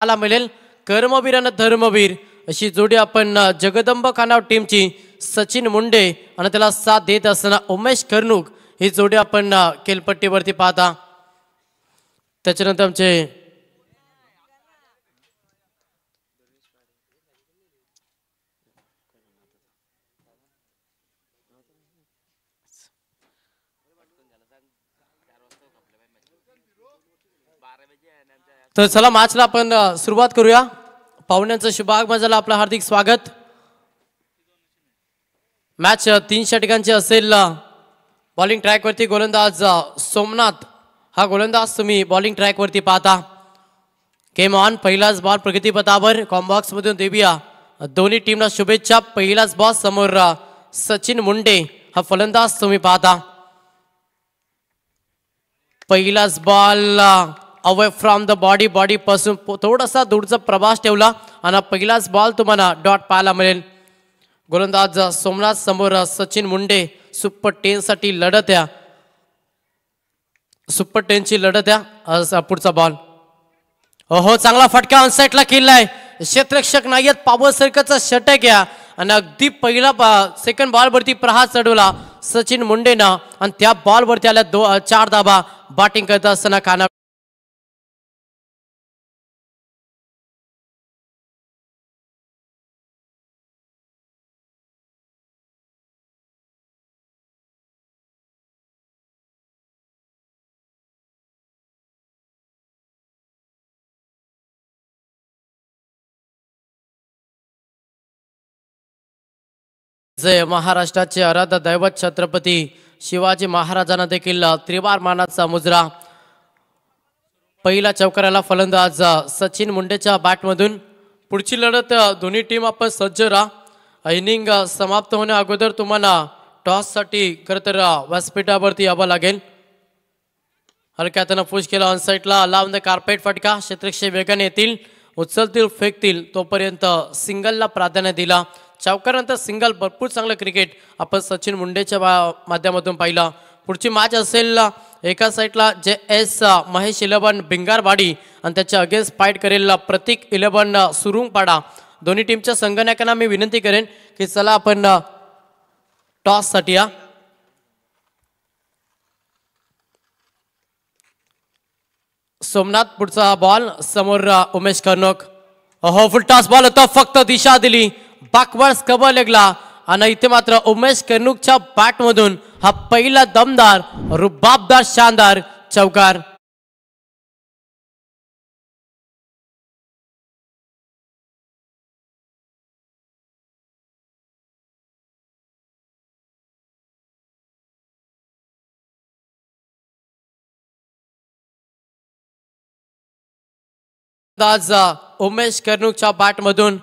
मला मिळेल कर्मवीर आणि धर्मवीर अशी जोडी आपण जगदंब खानाव टीमची सचिन मुंडे आणि त्याला साथ देत असताना उमेश कर्णूक ही जोडी आपण खेळपट्टीवरती पाहता। त्याच्यानंतर आमचे तर चला मॅचला आपण सुरुवात करूया। पाहुण्यांचं शुभागमनाला आपलं हार्दिक स्वागत। मॅच 3 षटकांची असेल। बॉलिंग ट्रॅक वरती गोलंदाज सोमनाथ हा गोलंदाज तुम्ही बॉलिंग ट्रॅक वरती पाहता। गेम ऑन पहिलाच बॉल प्रगतीपथावर कॉम्बॉक्स मधून देऊया दोन्ही टीमला शुभेच्छा। पहिलाच बॉल समोर सचिन मुंडे हा फलंदाज तुम्ही पाहता। पहिलाच ball away from the body पासून थोडासा दूरचा प्रवास ठेवला आणि पहिलाच बॉल तुम्हाला डॉट पाहायला मिळेल। गोलंदाज सोमनाथ समोर सचिन मुंडे सुपर 10 साठी लढत आहे। सुपर 10 ची लढत आहे। पुढचा बॉल हो चांगला फटका ऑनसाइडला केलाय। क्षेत्ररक्षक नाहीयेत पॉवर सर्कलचा षटक आहे आणि अगदी पहिला सेकंड बॉल वरती प्रहार चढवला सचिन मुंडेनं आणि त्या बॉल वरती आल्या 4 धाबा बॅटिंग करत असताना खाना जय महाराष्ट्राचे आराध्य दैवत छत्रपती शिवाजी महाराजांना देखील त्रिवार मानाचा मुजरा। पहिला चौकाराला फलंदाज सचिन मुंडेच्या बॅटमधून। पुढची लढत दोन्ही टीम आपण सज्ज राहा। इनिंग समाप्त होण्या अगोदर तुम्हाला टॉस साठी खरतर व्यासपीठावरती यावं लागेल। हलक्यातनं पुश केला ऑनसाइडला लावून द कार्पेट फटका। क्षेत्ररक्षक वेगाने येतील उचलतील फेकतील तोपर्यंत सिंगलला प्राधान्य दिला। चौकारानंतर सिंगल भरपूर चांगलं क्रिकेट आपण सचिन मुंडेच्या माध्यमातून पाहिलं। पुढची मॅच असेल एका साईडला JS महेश 11 भिंगारवाडी आणि त्याच्या अगेन्स्ट फाईट करेल प्रतीक 11 सुरुंगपाडा। दोन्ही टीमच्या संघनायकांना मी विनंती करेन की चला आपण टॉस साठी या। सोमनाथ पुढचा बॉल समोर उमेश कर्णूक। हो फुल टॉस बॉल होता फक्त दिशा दिली बॅकवर्ड्स कव्हर लागला आणि इथे मात्र उमेश कर्णूकच्या बॅट मधून हा पहिला दमदार रुबाबदार शानदार चौकार। उमेश कर्णूकच्या बॅट मधून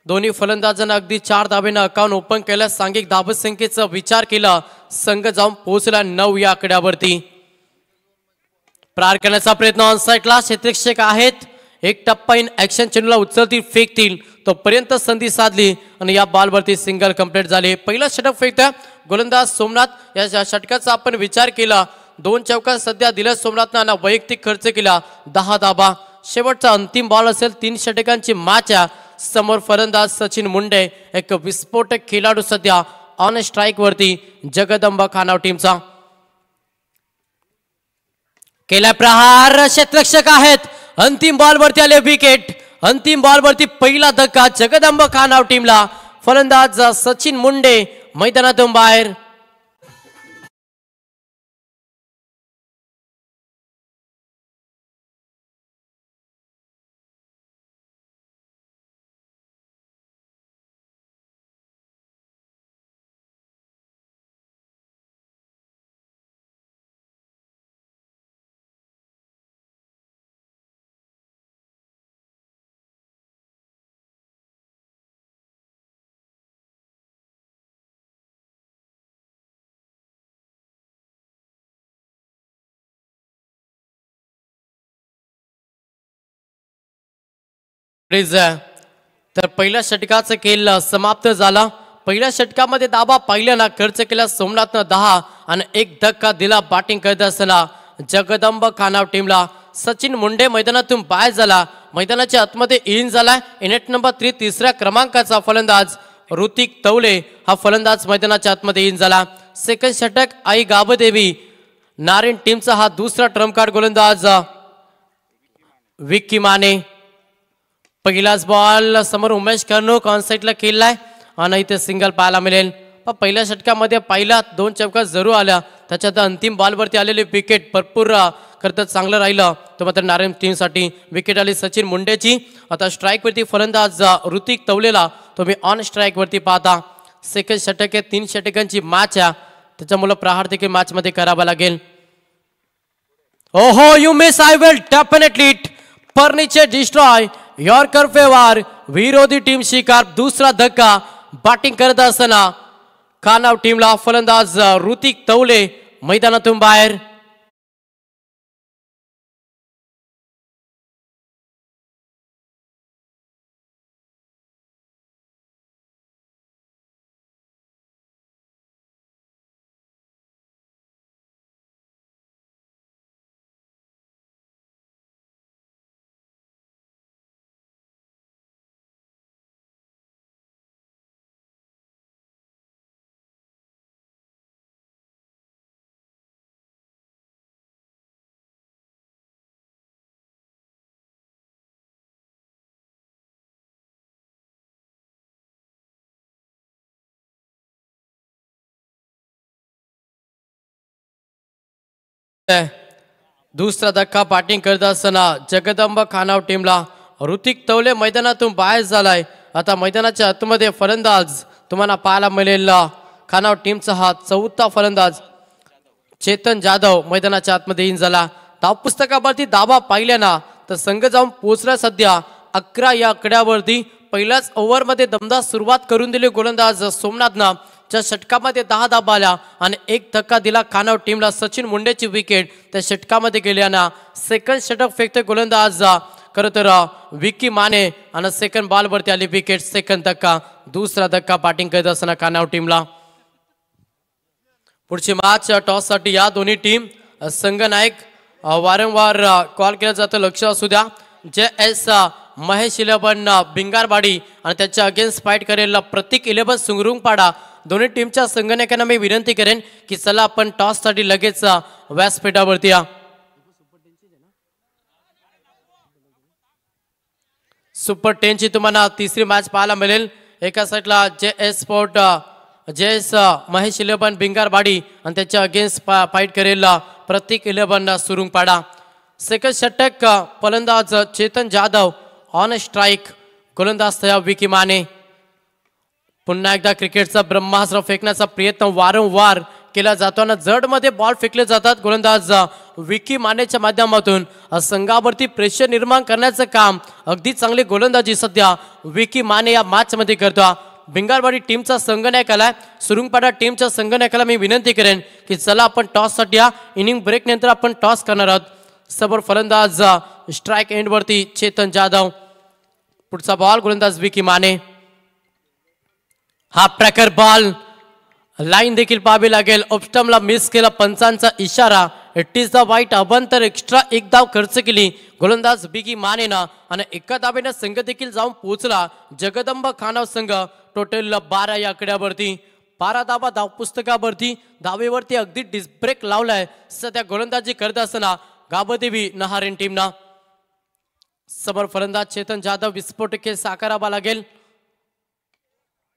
दोन्ही फलंदाजांना अगदी 4 धाब्याने अकाउंट ओपन केलं। सांघिक धावसंख्येचा विचार केला संघ जाऊन पोहोचला 9 या आकड्यावरती। प्रहार करण्याचा प्रयत्न ऑनसाइडला क्षेत्ररक्षक आहेत। एक टप्पा इन ऍक्शन चेंडूला उचलतील फेकतील तोपर्यंत संधी साधली आणि या बॉलवरती सिंगल कंप्लीट झाले। पहिला षटक फेकता गोलंदाज सोमनाथ। या षटकाचा आपण विचार केला 2 चौकार सध्या दिल्या सोमनाथनं वैयक्तिक खर्च केला 10 धाबा। शेवटचा अंतिम बॉल असेल 3 षटकांची मॅच समोर फलंदाज सचिन मुंडे एक विस्फोटक खेळाडू सध्या ऑन स्ट्राइक वरती जगदंब खानाव टीमचा। केला प्रहार क्षेत्ररक्षक आहेत। अंतिम बॉल वरती आले विकेट। अंतिम बॉल वरती पहिला धक्का जगदंब खानाव टीमला। फलंदाज सचिन मुंडे मैदानातून बाहेर। तर पहिल्या षटकाचा खेळ समाप्त झाला। पहिल्या षटकामध्ये दाबा पाहिल्याना खर्च केला सोमनाथनं 10 आणि एक धक्का दिला बॅटिंग करत असताना जगदंब खानाव टीमला। सचिन मुंडे मैदानातून बाहेर झाला. मैदानाच्या आतमध्ये इन झाला. नेट नंबर 3 तिसऱ्या क्रमांकाचा फलंदाज ऋतिक तवले हा फलंदाज मैदानाच्या आतमध्ये इन झाला. सेकंड षटक आई गाबदेवी नारायण टीमचा हा दुसरा ट्रम्प कार्ड गोलंदाज विक्की माने. पहिलाच बॉल समोर उमेश कर्णूक ऑन साईडला खेळलाय आणि इथे सिंगल पाहायला मिळेल. पण पहिल्या षटकामध्ये पहिला 2 चौका जरूर आल्या. त्याच्यात अंतिम बॉलवरती आलेले विकेट भरपूर करता चांगलं राहिलं. तो मात्र नारायण टीमसाठी विकेट आली सचिन मुंडेची. आता स्ट्राईकवरती फलंदाज ऋतिक तवलेला तुम्ही ऑन स्ट्राईकवरती पाहता. सेकंड षटक आहे 3 षटकांची मॅच आहे त्याच्यामुळे प्रहार देखील मॅच मध्ये करावा लागेल. ओहो you miss I will definitely furniture destroy yorker favour विरोधी टीम शिकार. दुसरा धक्का बॅटिंग करत असताना खानाव टीमला फलंदाज ऋतिक तवले मैदानातून बाहेर. दुसरा धक्का बॅटिंग करत असताना जगदंब खानाव टीमला ऋतिक तवले मैदानातून बाहेर झालाय. आता मैदानाच्या आतमध्ये फलंदाज तुम्हाला पाहायला मिळेल खानाव टीमचा हा चौथा फलंदाज चेतन जाधव मैदानाच्या आतमध्ये इन झाला. धाव पुस्तकावरती दाबा पाहिल्याना तर संघ जाऊन पोहोचला सध्या 11 या आकड्यावरती. पहिल्याच ओव्हरमध्ये दमदार सुरुवात करून दिली गोलंदाज सोमनाथनं. ज्या षटकामध्ये 10 धावा आल्या आणि 1 धक्का दिला खानाव टीमला. सचिन मुंडेची विकेट त्या षटकामध्ये गेल्यानं सेकंड षटक फेकते गोलंदाज खरं तर विक्की माने आणि सेकंड बॉलवरती आली विकेट. सेकंड धक्का दुसरा धक्का बॅटिंग करत असताना खानाव टीमला. पुढची मॅच टॉस साठी या दोन्ही टीम संघनायक वारंवार कॉल केला जातं लक्ष असू द्या. JS महेश 11 भिंगारवाडी आणि त्याच्या अगेन्स्ट फाईट करेल प्रतीक 11 सुंगरुंगपाडा. दोन्ही टीमच्या संघनायकांना मी विनंती करेन की चला आपण टॉस साठी लगेच व्यासपीठावरती या. सुपर 10 ची तुम्हाला तिसरी मॅच पाहायला मिळेल. एका साईडला JS महेश 11 भिंगारवाडी आणि त्याच्या अगेन्स्ट फाईट करेल प्रतीक 11 सुरुंगपाडा. सेकंड षटक फलंदाज चेतन जाधव ऑन स्ट्राईक गोलंदाज तया विकी माने. पुन्हा एकदा क्रिकेटचा ब्रह्मास्त्र फेकण्याचा प्रयत्न वारंवार केला जातो आणि जडमध्ये बॉल फेकले जातात. गोलंदाज विकी मानेच्या माध्यमातून संघावरती प्रेशर निर्माण करण्याचं काम अगदी चांगली गोलंदाजी सध्या विकी माने या मॅच मध्ये करतो. भिंगारवाडी टीमचा संघनायक आलाय. सुरुंगपाडा टीमच्या संघनायकाला मी विनंती करेन की चला आपण टॉस साठी या. इनिंग ब्रेक नंतर आपण टॉस करणार आहोत. समोर फलंदाज स्ट्राईक एंड वरती चेतन जाधव. पुढचा बॉल गोलंदाज विकी माने. हा प्रकार बॉल लाईन देखील पाहावी लागेल. ऑफस्टम्पला मिस केला पंचांचा इशारा. इट इज द वाईट अभंतर एक्स्ट्रा 1 धाव खर्च केली गोलंदाज विकी मानेनं आणि एका धावेनं संघ देखील जाऊन पोहोचला. जगदंब खानाव संघ टोटल 12 या आकड्यावरती 12 धावा धाव पुस्तकावरती. धावेवरती अगदी डिस्ब्रेक लावलाय सध्या गोलंदाजी करत असताना गाबदेवी नहारेन टीमना. समोर फलंदाज चेतन जाधव विस्फोटके साकारावा लागेल.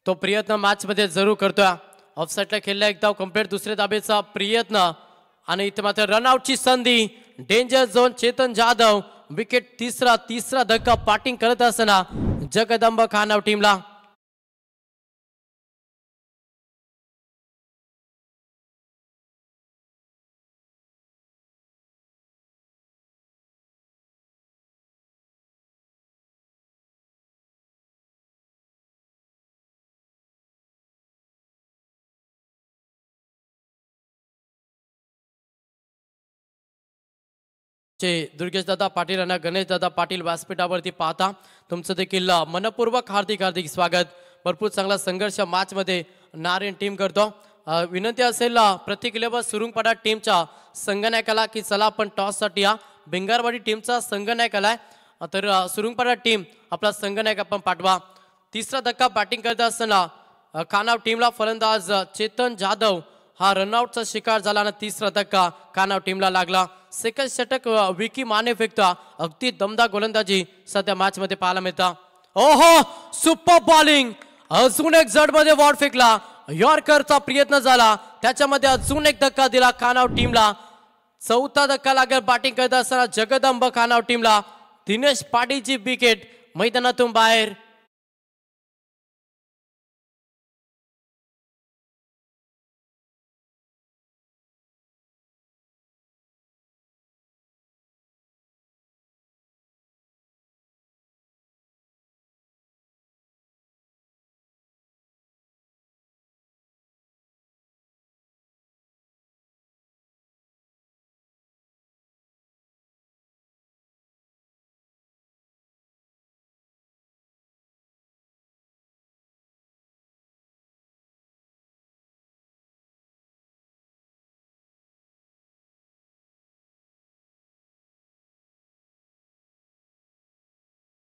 तो प्रयत्न मॅच मध्ये जरूर करतोय. ऑफसाईडला खेळला 1 धाव कंप्लीट. दुसऱ्या धावेचा प्रयत्न आणि इथे मात्र रनआउटची संधी. Danger zone Chetan Jadhav wicket. तिसरा धक्का बॅटिंग करत असताना जगदंब खानाव टीमला. दुर्गेश दादा पाटील आणि गणेश दादा पाटील व्यासपीठावरती पाहता तुमचं देखील मनपूर्वक हार्दिक स्वागत. भरपूर चांगला संघर्ष मॅच मध्ये नारायण टीम करतो. विनंती असेल प्रतीक 11 सुरुंगपाडा टीमच्या संघनायकाला की चला आपण टॉस साठी या. भिंगारवाडी टीमचा संघनायक आलाय, तर सुरुंगपाडा टीम आपला संघनायक आपण पाठवा. तिसरा धक्का बॅटिंग करत असताना कानाव टीमला फलंदाज चेतन जाधव हा रनआउटचा शिकार झाला आणि तिसरा धक्का कानाव टीमला लागला. सेकंड षटक विकी माने फेकता. अगदी दमदार गोलंदाजी सध्या मॅच मध्ये पाहायला मिळता. ओहो, सुपर बॉलिंग. अजून एक जड मध्ये बॉल फेकला. यॉर्करचा प्रयत्न झाला, त्याच्यामध्ये अजून एक धक्का दिला कानाव टीमला. चौथा धक्का लागेल बॅटिंग करत असताना जगदंब कानाव टीमला. दिनेश पाटीलची विकेट मैदानातून बाहेर.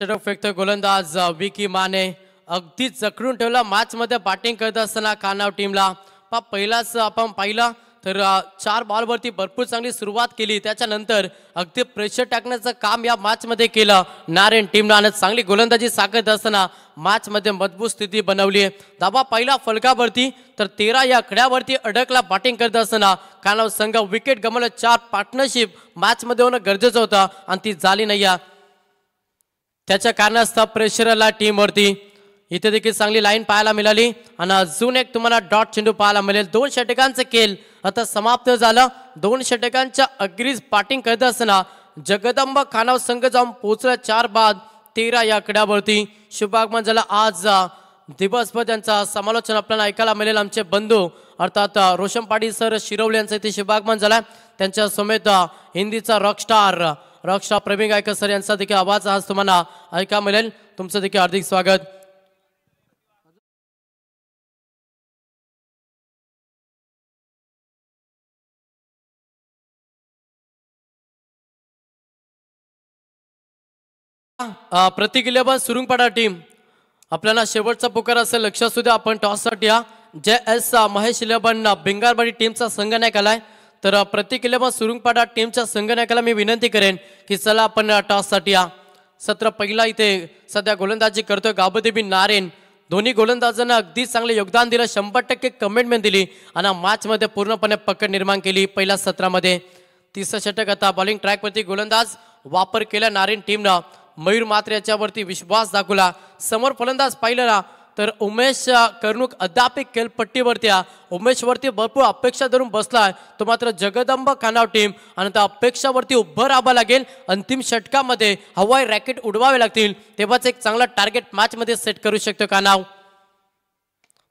फेकतो गोलंदाज विकी माने. अगदी जखडून ठेवला मॅच मध्ये बॅटिंग करत असताना कानाव टीमला. पहिलाच आपण पाहिला तर 4 बॉलवरती भरपूर चांगली सुरुवात केली, त्याच्यानंतर अगदी प्रेशर टाकण्याचं काम या मॅच मध्ये केलं नारायण टीमला आणि चांगली गोलंदाजी साकत असताना मॅच मध्ये मजबूत स्थिती बनवली आहे. धाबा पहिला फलकावरती तर 13 या खड्यावरती अडकला बॅटिंग करत असताना कानाव संघ विकेट गमावला. 4 पार्टनरशिप मॅच मध्ये होणं गरजेचं होतं आणि ती झाली नाही. त्याच्या कारणास्तव प्रेशर आला टीमवरती. इथे देखील चांगली लाईन पाहायला मिळाली आणि अजून एक तुम्हाला डॉट चेंडू पाहायला मिळेल. 2 षटकांचे खेळ आता समाप्त झालं. 2 षटकांच्या अग्रीज बॅटिंग करत असताना जगदंब कानाव संघ जाऊन पोहोचला 4 बाद 13 या आकड्यावरती. शुभागमन झाला. आज दिवसभर त्यांचा समालोचन आपल्याला ऐकायला मिळेल. आमचे बंधू अर्थात रोशन पाटील सर शिरवले यांचं इथे शुभागमन झाला. त्यांच्या समेत हिंदीचा रॉकस्टार प्रवीण गायकर सर यांचा देखील आवाज आज तुम्हाला ऐकायला मिळेल. तुमचं देखील हार्दिक स्वागत. प्रतिक्रिया सुरुंगपाडा टीम आपल्याला शेवटचा पुकार असेल, लक्ष असू द्या. आपण टॉससाठी या जे एस महेश इलेवन भिंगारवाडी टीमचा संघनायक आलाय, तर प्रतिक्रिया सुरुंगपाडा टीमच्या संघनायकाला मी विनंती करेन की चला आपण टॉससाठी या. सत्र पहिला इथे सध्या गोलंदाजी करतोय गाबदेबी नारायण. दोन्ही गोलंदाजांना अगदी चांगले योगदान दिलं, 100% कमिटमेंट दिली आणि मॅच मध्ये पूर्णपणे पकड निर्माण केली पहिल्या सत्रामध्ये. तिसरं षटक आता बॉलिंग ट्रॅकवरती गोलंदाज वापर केला नारायण टीमनं. मयूर मात्र याच्यावरती विश्वास दाखवला. समोर फलंदाज पाहिलं तर उमेश कर्णुक अद्याप खेळपट्टीवरती. उमेशवरती भरपूर अपेक्षा धरून बसलाय तो मात्र जगदंब कानाव टीम आणि त्या अपेक्षावरती उभं राहावं लागेल. अंतिम षटकामध्ये हवाई रॅकेट उडवावे लागतील, तेव्हाच एक चांगला टार्गेट मॅच मध्ये सेट करू शकतो कानाव.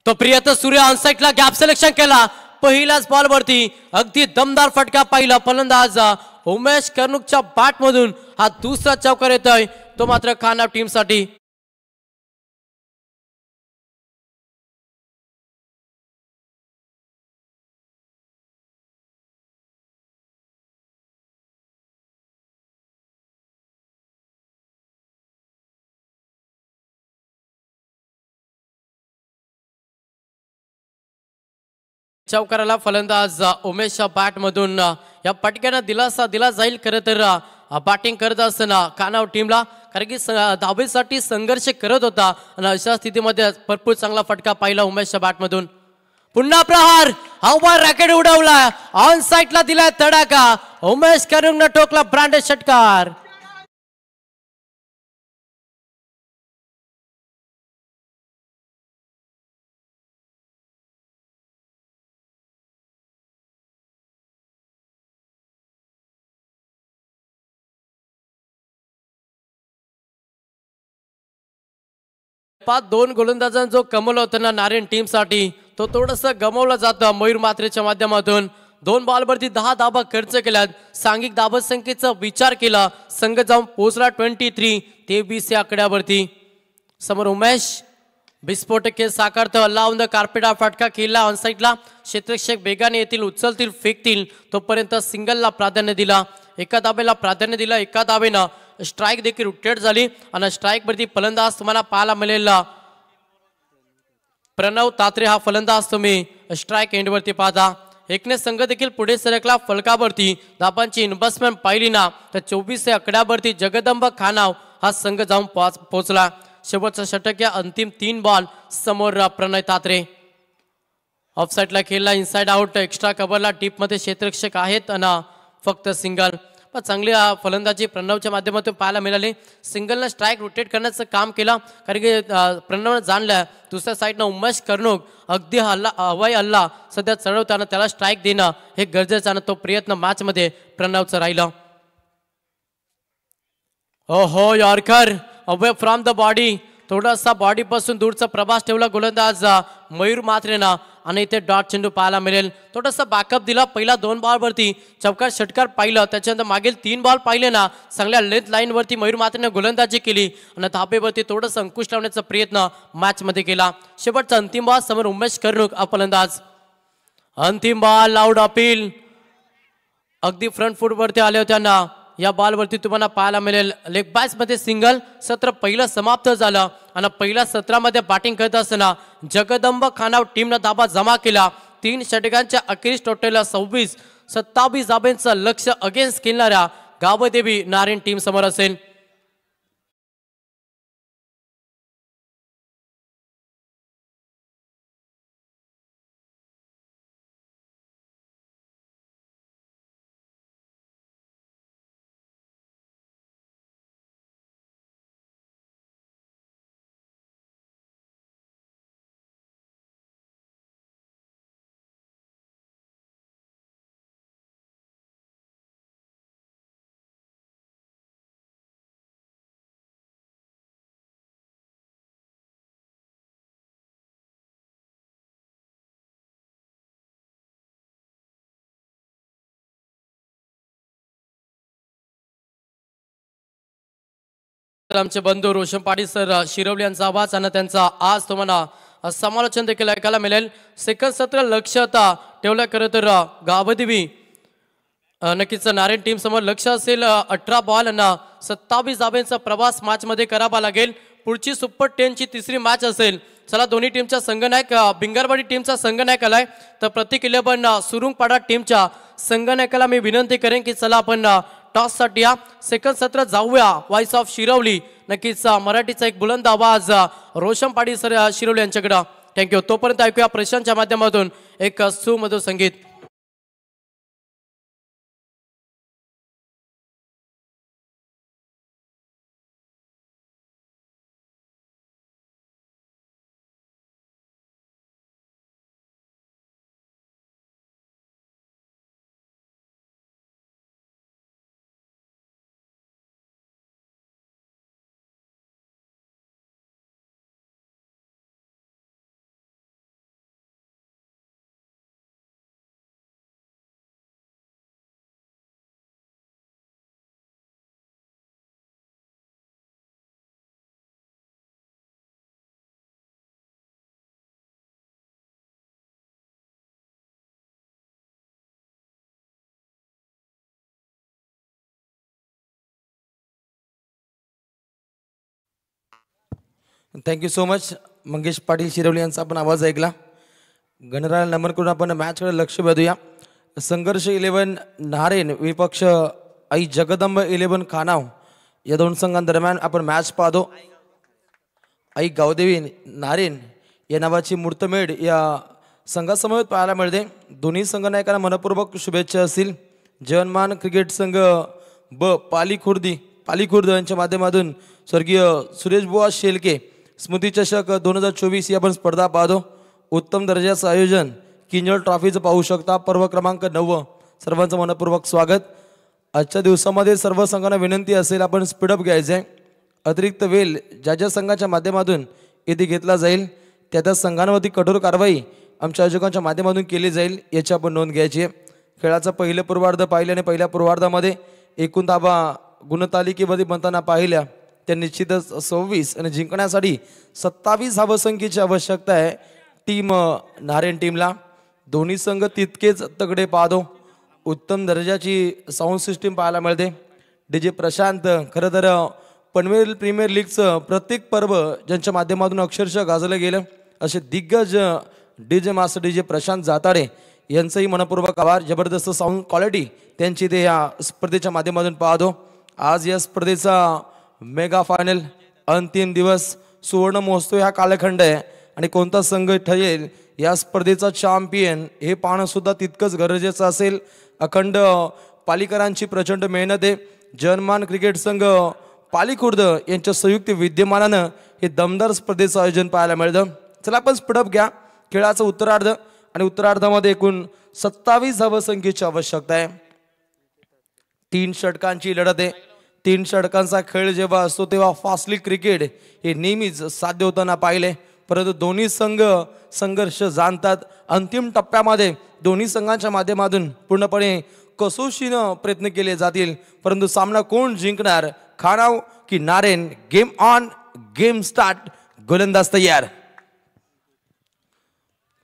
तो प्रियत सूर्य ऑनसाईडला गॅप सिलेक्शन केला. पहिल्याच बॉलवरती अगदी दमदार फटका पाहिला फलंदाज उमेश कर्णुकच्या बॅट मधून. हा दुसरा चौकार येतोय तो मात्र कानाव टीम साठी. चौकाराला फलंदाज उमेशच्या बॅट मधून या पटक्यानं दिलासा दिला जाईल. खरं तर बॅटिंग करत असताना कानाव टीमला, कारण की धावेसाठी संघर्ष करत होता आणि अशा स्थितीमध्ये भरपूर चांगला फटका पाहिला उमेशच्या बॅट मधून. पुन्हा प्रहार, हवा रॅकेट उडवला, ऑन साईडला दिलाय तडाखा. उमेश कर्णुकनं टोकला ब्रँडेड षटकार. दोन गोलंदाजांचा जो कमवला होता ना नारायण टीम साठी, तो थोडंसं गमावला जातं मयूर मात्रेच्या माध्यमातून. 2 बॉलवरती 10 धाबा खर्च केल्यात. सांघिक धाबा संख्येचा विचार केला, संघ जाऊन पोहोचला 23 या आकड्यावरती. समोर उमेश विस्फोटक खेळ साकारतो. अल्लाउंद कार्पेटा फटका खेळला ऑनसाईडला. क्षेत्ररक्षक वेगाने येतील, उचलतील, फेकतील, तोपर्यंत सिंगलला प्राधान्य दिला. एका धाब्याला प्राधान्य दिलं, एका धाब्यानं स्ट्राईक देखील रोटेट झाली आणि स्ट्राईक वरती फलंदाज तुम्हाला पाहायला मिळेल प्रणव तात्रे हा फलंदाज तुम्ही स्ट्राईक एंडवरती पाहता. एकने संघ देखील पुढे सरकला फलकावरती. धाबांची इन्व्हेस्टमेंट पाहिली ना तर 24 आकड्यावरती जगदंब खानाव हा संघ जाऊन पोहोचला. शेवटचा षटक या अंतिम 3 बॉल समोर प्रणय तात्रे ऑफसाईडला खेळला, इनसाइड आउट, एक्स्ट्रा कव्हरला डीपमध्ये क्षेत्ररक्षक आहेत आणि फक्त सिंगल. पण चांगली फलंदाजी प्रणवच्या माध्यमातून पाहायला मिळाली. सिंगलनं स्ट्राईक रोटेट करण्याचं काम केलं, कारण की प्रणवनं जाणलं दुसऱ्या साईडनं उमेश कर्णूक अगदी हवाई हल्ला सध्या चढवताना त्याला स्ट्राईक देणं हे गरजेचं आणि तो प्रयत्न मॅचमध्ये प्रणवचं राहिलं. हो yorker away from the body, थोडासा बॉडीपासून दूरचा प्रवास ठेवला गोलंदाज मयूर मात्रेनं आणि इथे डॉट चेंडू पाहायला मिळेल. थोडासा बॅकअप दिला. पहिला 2 बॉलवरती चौकार षटकार पाहिलं, त्याच्यानंतर मागील 3 बॉल पाहिले ना चांगल्या लेंथ लाईनवरती मयूर मात्रेनं गोलंदाजी केली आणि धाबेवरती थोडंसं अंकुश लावण्याचा प्रयत्न मॅचमध्ये केला. शेवटचा अंतिम बॉल समोर उमेश कर्णूक हा फलंदाज. अंतिम बॉल लाऊड अपील अगदी फ्रंट फूटवरती आले होत्या ना. या बॉलवरती तुम्हाला पाहायला मिळेल लेग बॅट्समध्ये सिंगल. सत्र पहिलं समाप्त झालं आणि पहिल्या सत्रामध्ये बॅटिंग करत असताना जगदंब खानाव टीमनं धाबा जमा केला. 3 षटकांच्या अखेरीस टोटल 27 धाब्यांचं लक्ष अगेन्स्ट खेळणाऱ्या गावदेवी नारायण टीम समोर असेल. आमचे बंधू रोशन पाटील सर शिरवली यांचा आवाज आणि त्यांचा आज तुम्हाला समालोचन देखील ऐकायला मिळेल. सेकंड सत्र लक्ष आता ठेवलं खरं तर गावदेवी नक्कीच नारायण टीम समोर लक्ष असेल. 18 बॉल आणि 27 धाब्यांचा प्रवास मॅच मध्ये करावा लागेल. पुढची सुपर 10 ची तिसरी मॅच असेल. चला दोन्ही टीमचा संघनायक भिंगरवाडी टीमचा संघनायक आलाय तर प्रत्येक 11 सुरुंगपाडा टीमच्या संघनायकाला मी विनंती करेन की चला आपण टॉस साठी या सेकंड सत्र जाऊया. वॉइस ऑफ शिरवली नक्कीच मराठीचा एक बुलंद आवाज रोशन पाटील सर शिरवली यांच्याकडे. थँक्यू. तोपर्यंत ऐकूया प्रशांतच्या माध्यमातून एक सुमधुर संगीत. Thank you so much Mangesh Patil Shirwali यांचा आपण आवाज ऐकला. गणरायाला नमन करून आपण मॅचकडे लक्ष वेधूया. संघर्ष 11 नारायण विपक्ष आई जगदंब 11 खानाव या 2 संघांदरम्यान आपण मॅच पाहतो. आई गावदेवी नारायण या नावाची मूर्तमेढ या संघासमोर पाहायला मिळते. दोन्ही संघनायकांना मनपूर्वक शुभेच्छा असतील. जवानमान क्रिकेट संघ ब पालीखुर्द यांच्या माध्यमातून स्वर्गीय सुरेश बुवा शेलके स्मृती चषक 2024 ही आपण स्पर्धा पाहतो. उत्तम दर्जाचं आयोजन किंजल ट्रॉफीचं पाहू शकता. पर्व क्रमांक 9. सर्वांचं मनपूर्वक स्वागत. आजच्या दिवसामध्ये सर्व संघांना विनंती असेल आपण स्पीडअप घ्यायचं आहे. अतिरिक्त वेळ ज्या ज्या संघाच्या माध्यमातून येथे घेतला जाईल त्या त्या संघांवरती कठोर कारवाई आमच्या आयोजकांच्या माध्यमातून केली जाईल याची आपण नोंद घ्यायची आहे. खेळाचं पहिलं पूर्वार्ध पाहिले आणि पहिल्या पूर्वार्धामध्ये एकूण धाबा गुणतालिकेमध्ये बनताना पाहिल्या त्या निश्चितच 26 आणि जिंकण्यासाठी 27 धावसंख्येची आवश्यकता आहे टीम नारायण टीमला. दोन्ही संघ तितकेच तगडे पाहतो. उत्तम दर्जाची साऊंड सिस्टीम पाहायला मिळते. DJ प्रशांत खरं तर पनवेल प्रीमियर लीगचं प्रत्येक पर्व ज्यांच्या माध्यमातून अक्षरशः गाजलं गेलं असे दिग्गज DJ मास्टर DJ प्रशांत जाताडे यांचंही मनपूर्वक आभार. जबरदस्त साऊंड क्वालिटी त्यांची ते या स्पर्धेच्या माध्यमातून पाहतो. आज या स्पर्धेचा मेगा फायनल अंतिम दिवस सुवर्ण महोत्सव हा कालखंड आहे आणि कोणता संघ ठरेल या स्पर्धेचा चॅम्पियन हे पाहणं सुद्धा तितकंच गरजेचं असेल. अखंड पालीकरांची प्रचंड मेहनत आहे. जनमान क्रिकेट संघ पालीखुर्द यांच्या संयुक्त विद्यमानानं हे दमदार स्पर्धेचं आयोजन पाहायला मिळतं. चला आपण स्पीडअप घ्या. खेळाचं उत्तरार्ध आणि उत्तरार्धामध्ये एकूण 27 धावसंख्येची आवश्यकता आहे. 3 षटकांची लढत आहे. 3 षटकांचा खेळ जेव्हा असतो तेव्हा फास्टली क्रिकेट हे नेहमीच साध्य होताना पाहिले, परंतु दोन्ही संघ संघर्ष जाणतात. अंतिम टप्प्यामध्ये दोन्ही संघांच्या माध्यमातून पूर्णपणे कसोशीनं प्रयत्न केले जातील, परंतु सामना कोण जिंकणार, खानाव की Naren? Game on, game start. गोलंदाज तयार.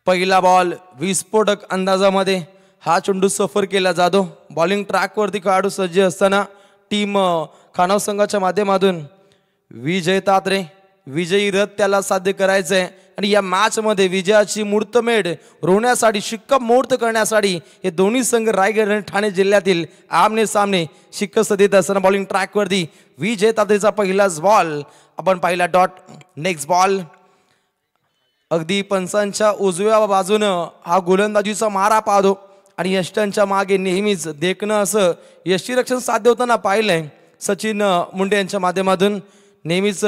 पहिला बॉल विस्फोटक अंदाजामध्ये हा चेंडू सफर केला जातो. बॉलिंग ट्रॅकवरती खेळाडू सज्ज असताना टीम खानाव संघाच्या माध्यमातून विजय तात्रे विजयी रथ त्याला साध्य करायचं आहे आणि या मॅच मध्ये विजयाची मुहूर्तमेढ रोवण्यासाठी शिक्कामोर्तब करण्यासाठी हे दोन्ही संघ रायगड आणि ठाणे जिल्ह्यातील आमने सामने शिकस्त देत असताना बॉलिंग ट्रॅकवरती विजय तात्रेचा पहिलाच बॉल आपण पाहिला. डॉट. नेक्स्ट बॉल अगदी पंचांच्या उजव्या बाजूनं हा गोलंदाजीचा मारा पाहतो आणि यष्टांच्या मागे नेहमीच देखणं असं यष्टीरक्षण साध्य होताना पाहिलंय. सचिन मुंडे यांच्या माध्यमातून नेहमीच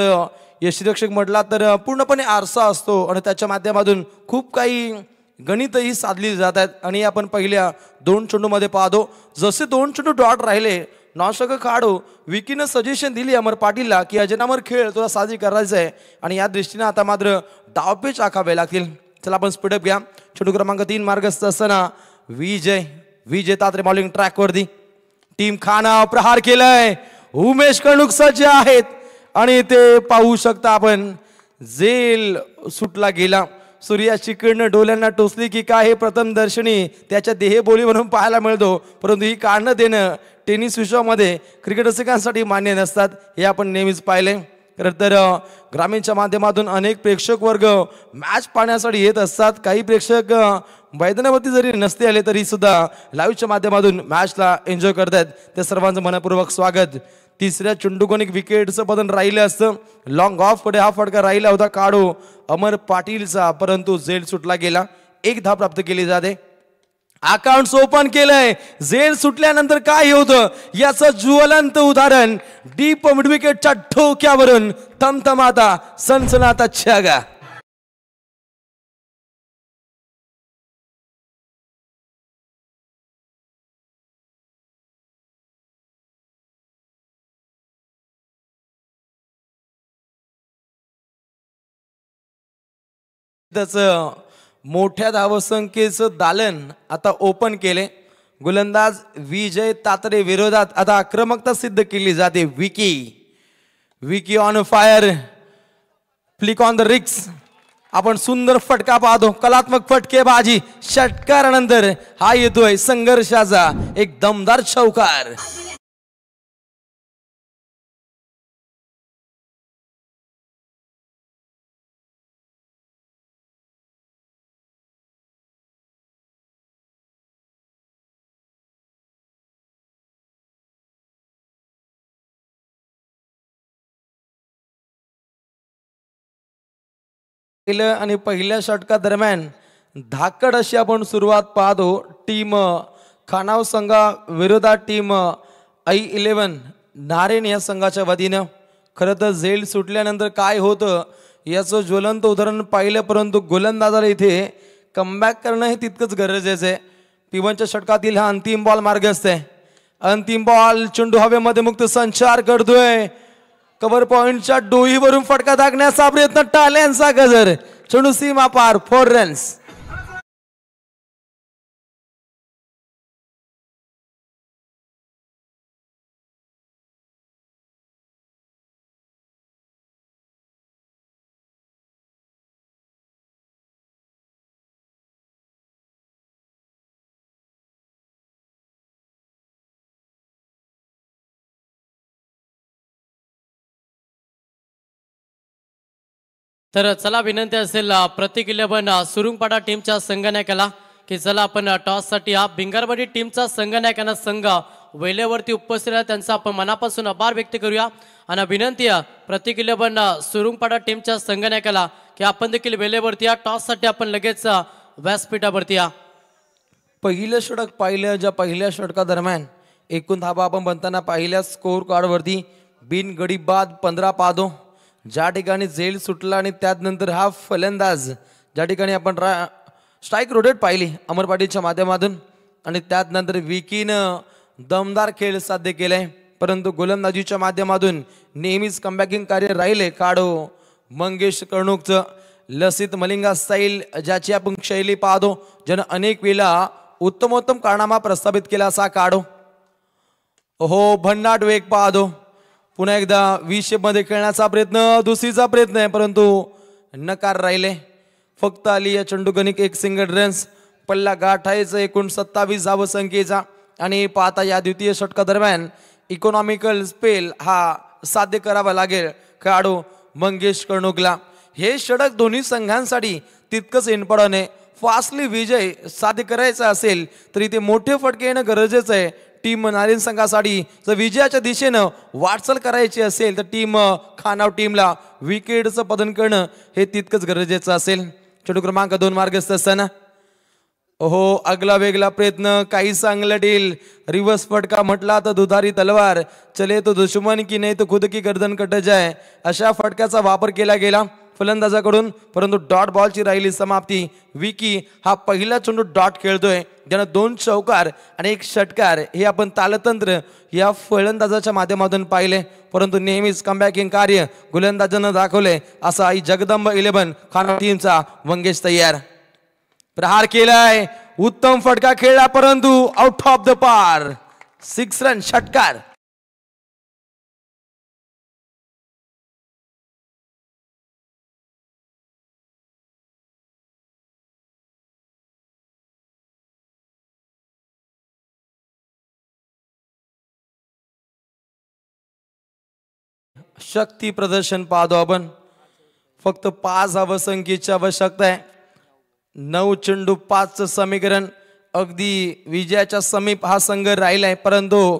यष्टीरक्षक म्हटला तर पूर्णपणे आरसा असतो आणि त्याच्या माध्यमातून खूप काही गणितही साधली जातात आणि आपण पहिल्या 2 चेंडूमध्ये पाहतो जसे 2 चेंडू डॉट राहिले नॉशक खेळाडू विकीनं सजेशन दिली अमर पाटीलला की अजनामर खेळ तुला साजरी करायचा आहे आणि या दृष्टीने आता मात्र डावपेच आखावे लागतील. चला आपण स्पीडअप घ्या. चेंडू क्रमांक 3 मार्गस्थ असताना विजय तात्रे बॉलिंग ट्रॅकवरती. टीम खाना प्रहार केलाय. उमेश कर्णुक सज्ज आहेत आणि ते पाहू शकता आपण झेल सुटला गेला. सूर्याची किरण डोल्यांना टोचली की काय हे प्रथम दर्शनी त्याच्या देहबोली म्हणून पाहायला मिळतो, परंतु ही कारणं देणं टेनिस विश्वामध्ये क्रिकेट रसिकांसाठी मान्य नसतात हे आपण नेहमीच पाहिले. खरं तर ग्रामीणच्या माध्यमातून अनेक प्रेक्षक वर्ग मॅच पाहण्यासाठी येत असतात. काही प्रेक्षक मैदानावरती जरी नसते आले तरी सुद्धा लाईव्हच्या माध्यमातून मॅचला एन्जॉय करतात. त्या सर्वांचं मनपूर्वक स्वागत. तिसऱ्या चेंडूकडून एक विकेटचं पतन राहिलं असतं. लॉंग ऑफ कडे हा फटका राहिला होता काढू अमर पाटीलचा, परंतु झेल सुटला गेला. 1 धाव प्राप्त केली जाते. अकाउंट ओपन केलंय. झेल सुटल्यानंतर काय होतं याचं ज्वलंत उदाहरण डीप मिड विकेटच्या ठोक्यावरून तमतमाता सनसनाता छागा. त्याचं मोठ्या धावसंख्येचं दालन आता ओपन केले. गोलंदाज विजय तात्रे विरोधात आता आक्रमकता सिद्ध केली जाते. Vicky on fire. Flick on the रिक्स. आपण सुंदर फटका पाहतो. कलात्मक फटकेबाजी षटकारानंतर हा येतोय संघर्षाचा एक दमदार चौकार. आणि पहिल्या षटका दरम्यान धाकड अशी आपण सुरुवात पाहतो. टीम खानाव संघा विरोधात टीम I11 नारेन या संघाच्या वतीनं. खरं तर झेल सुटल्यानंतर काय होतं याचं ज्वलंत उदाहरण पाहिलं, परंतु गोलंदाजाला इथे कमबॅक करणं हे तितकंच गरजेचं आहे. P1च्या षटकातील हा अंतिम बॉल मार्गस्थ आहे. अंतिम बॉल चेंडू हवेमध्ये मुक्त संचार करतोय. कव्हर पॉइंटच्या डोईवरून फटका दागण्याचा प्रयत्न टाळ्यांचा गजर. चेंडू सीमा पार. 4 रन्स. तर चला विनंती असेल प्रत्येक 11 सुरुंगपाडा टीमच्या संघनायकाला की चला आपण टॉससाठी हा भिंगारवाडी टीमचा संघनायकांना संघ वेळेवरती उपस्थित आहे त्यांचा आपण मनापासून आभार व्यक्त करूया आणि विनंती आहे प्रत्येक 11 सुरुंगपाडा टीमच्या संघनायकाला की आपण देखील वेळेवरती या टॉससाठी आपण लगेच व्यासपीठावरती या. पहिलं षटक पाहिलं, ज्या पहिल्या षटकादरम्यान एकूण धाबा आपण बनताना पहिल्या स्कोर कार्डवरती बिन गडी बाद 15 पादो, ज्या ठिकाणी झेल सुटला आणि त्यानंतर हा फलंदाज ज्या ठिकाणी आपण स्ट्राईक रोटेट पाहिली अमर पाटीलच्या माध्यमातून आणि त्यानंतर विकीनं दमदार खेळ साध्य केलाय, परंतु गोलंदाजीच्या माध्यमातून नेहमीच कमबॅकिंग कार्य राहिले. काढो मंगेश कर्णुकचं लसित मलिंगा स्टाईल ज्याची आपण शैली पाहतो, ज्यानं अनेक वेळा उत्तमोत्तम कारनामा प्रस्थापित केला असा काढो. हो भन्नाट वेग पाहतो, पुन्हा एकदा 20 मध्ये खेळण्याचा प्रयत्न, दुसरीचा प्रयत्न आहे परंतु नकार राहिले. फक्त आली या चेंडूगणिक एक सिंगल रन्स, पल्ला गाठायचं एकूण 27 धावसंख्येचा आणि पाहता या द्वितीय षटकादरम्यान इकॉनॉमिकल स्पेल हा साध्य करावा लागेल खेळाडू मंगेश कर्णुकला. हे षटक दोन्ही संघांसाठी तितकंच इम्पॉर्टंट आहे. फास्टली विजय साध्य करायचा असेल तर इथे मोठे फटके येणं गरजेचं आहे. टीम नारिन संघासाठी जर विजयाच्या दिशेनं वाटचाल करायची असेल तर टीम खानाव टीमला विकेटचं पतन करणं हे तितकंच गरजेचं असेल. चेंडू क्रमांक 2 मार्गस्थ असताना हो अगला वेगला प्रयत्न, काही चांगलं डील, रिवर्स फटका म्हटला तर दुधारी तलवार, चले तो दुश्मन की नाही तो खुद की गर्दन कट जाय, अशा फटक्याचा वापर केला गेला फलंदाजाकडून, परंतु डॉट बॉलची राहिली समाप्ती. विकी हा पहिला चेंडू डॉट खेळतोय, ज्यानं 2 चौकार आणि 1 षटकार हे आपण तालतंत्र या फलंदाजाच्या माध्यमातून पाहिले, परंतु नेहमीच कमबॅकिंग कार्य गोलंदाजानं दाखवले. असा आई जगदंब 11 खाना टीमचा मंगेश तयार. प्रहार केलाय, उत्तम फटका खेळला परंतु आउट ऑफ द पार, 6 रन षटकार. शक्ती प्रदर्शन पाहतो आपण. फक्त 5 धावसंख्येची आवश्यकता आहे. 9 चेंडू 5चं समीकरण, अगदी विजयाच्या समीप हा संघ राहिलाय, परंतु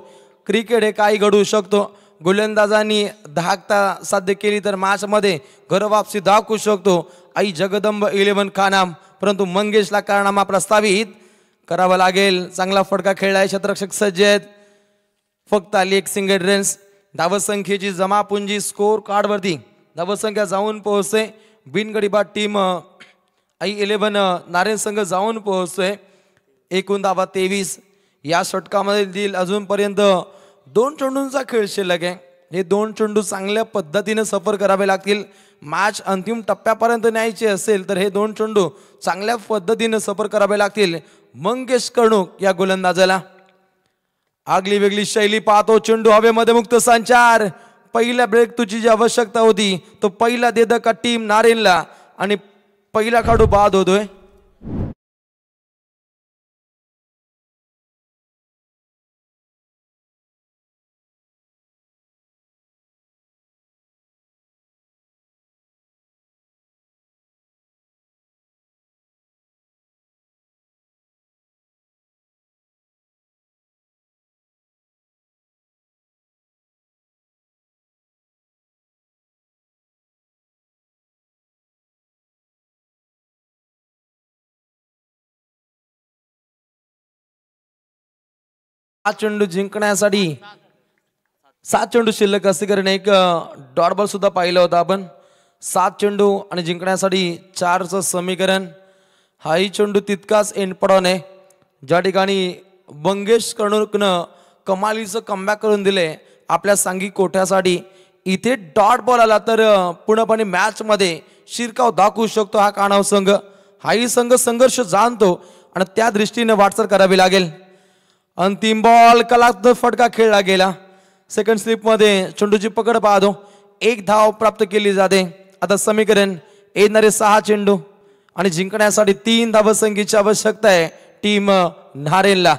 क्रिकेट हे काही घडू शकतो. गोलंदाजांनी धाकता साध्य केली तर मॅच मध्ये घर वापसी दाखवू शकतो आई जगदंब 11 खानाम, परंतु मंगेशला कारनामा प्रस्तावित करावा लागेल. चांगला फटका खेळलाय, क्षेत्ररक्षक सज्ज आहेत. फक्त आली एक सिंगल रन्स. धावसंख्येची जमापुंजी स्कोर कार्डवरती धावसंख्या जाऊन पोहोचते. बिनगडीबाद टीम आई 11 नारायण संघ जाऊन पोहोचतोय. एकूण धावा 23. या षटकामध्ये दिल अजूनपर्यंत 2 चेंडूंचा खेळ शिल्लक आहे. हे 2 चेंडू चांगल्या पद्धतीने सफर करावे लागतील. मॅच अंतिम टप्प्यापर्यंत न्यायची असेल तर हे 2 चेंडू चांगल्या पद्धतीने सफर करावे लागतील मंगेश कर्णुक या गोलंदाजाला. आगली वेगळी शैली पाहतो, चेंडू हवेमध्ये मुक्त संचार. पहिला ब्रेक तुझी जी आवश्यकता होती तो पहिला देद का टीम नारेनला आणि पहिला काढू बाद होतोय. हा चेंडू जिंकण्यासाठी 7 चेंडू शिल्लक असते, कारण एक डॉट बॉल सुद्धा पाहिलं होतं आपण. 7 चेंडू आणि जिंकण्यासाठी 4चं समीकरण. हाही चेंडू तितकाच इम्पॉर्टंट आहे. ज्या ठिकाणी मंगेश कर्णुकनं कमालीचं कमबॅक करून दिले आपल्या सांघिक कोट्यासाठी. इथे डॉट बॉल आला तर पूर्णपणे मॅच मध्ये शिरकाव दाखवू शकतो हा कानाव संघ. हाही संघ संघर्ष जाणतो आणि त्या दृष्टीने वाटचाल करावी लागेल. अंतिम बॉल कलात्मक फटका खेळला गेला. सेकंड स्लिप मध्ये चेंडूची पकड पाहतो, 1 धाव प्राप्त केली जाते. आता समीकरण येणारे 6 चेंडू आणि जिंकण्यासाठी 3 धावसंख्येची आवश्यकता आहे टीम नारेनला.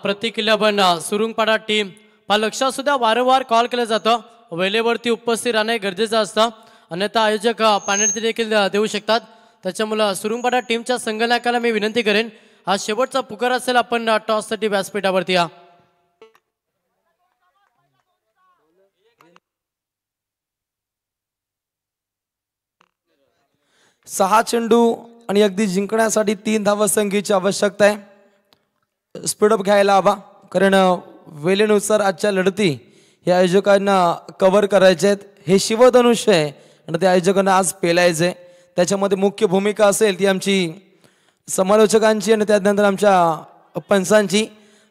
प्रत्येक 11 सुरुंगपाडा टीम लक्षात सुद्धा वारंवार कॉल केलं जातं. वेळेवरती उपस्थित राहणे गरजेचं असतं, अन्यथा आयोजक पेनल्टी देखील देऊ शकतात. त्याच्यामुळे सुरुंगपाडा टीमच्या संघनायकाला मी विनंती करेन, हा शेवटचा पुकार असेल, आपण टॉससाठी व्यासपीठावरती या. सहा चेंडू आणि अगदी जिंकण्यासाठी 3 धावसंख्येची आवश्यकता आहे. स्पीडअप घ्यायला हवा, कारण वेळेनुसार आजच्या लढती या आयोजकांना कव्हर करायचे आहेत. हे शिवधनुष्य आहे आणि त्या आयोजकांना आज पेलायचे. त्याच्यामध्ये मुख्य भूमिका असेल ती आमची समालोचकांची आणि त्यानंतर आमच्या पंचांची.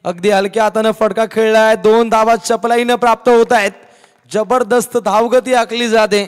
अगदी हलक्या हातानं फटका खेळलाय, 2 धावा चपलाईनं प्राप्त होत आहेत. जबरदस्त धावगती आखली जाते.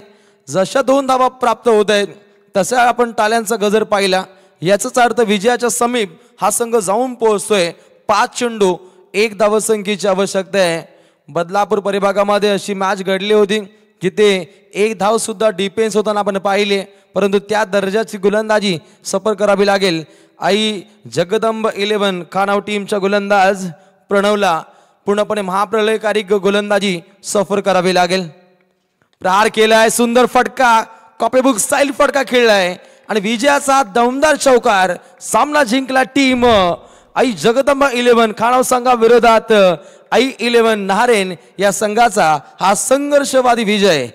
जशा 2 धावा प्राप्त होत आहेत तसा आपण टाळ्यांचा गजर पाहिला. याचाच अर्थ विजयाच्या समीप हा संघ जाऊन पोहोचतोय. 5 चेंडू 1 धावसंख्येची आवश्यकता आहे. बदलापूर परिभागामध्ये अशी मॅच घडली होती जिथे 1 धाव सुद्धा डिफेन्स होताना आपण पाहिले, परंतु त्या दर्जाची गोलंदाजी सफर करावी लागेल. आई जगदंब 11 खानाव टीमच्या गोलंदाज प्रणवला पूर्णपणे महाप्रलयकारी गोलंदाजी सफर करावी लागेल. प्रहार केलाय, सुंदर फटका, कॉपीबुक स्टाईल फटका खेळलाय आणि विजयाचा दमदार चौकार. सामना जिंकला टीम आई जगदंब 11 खानाव संघाविरोधात आई 11 नाहरेन या संघाचा हा संघर्षवादी विजय.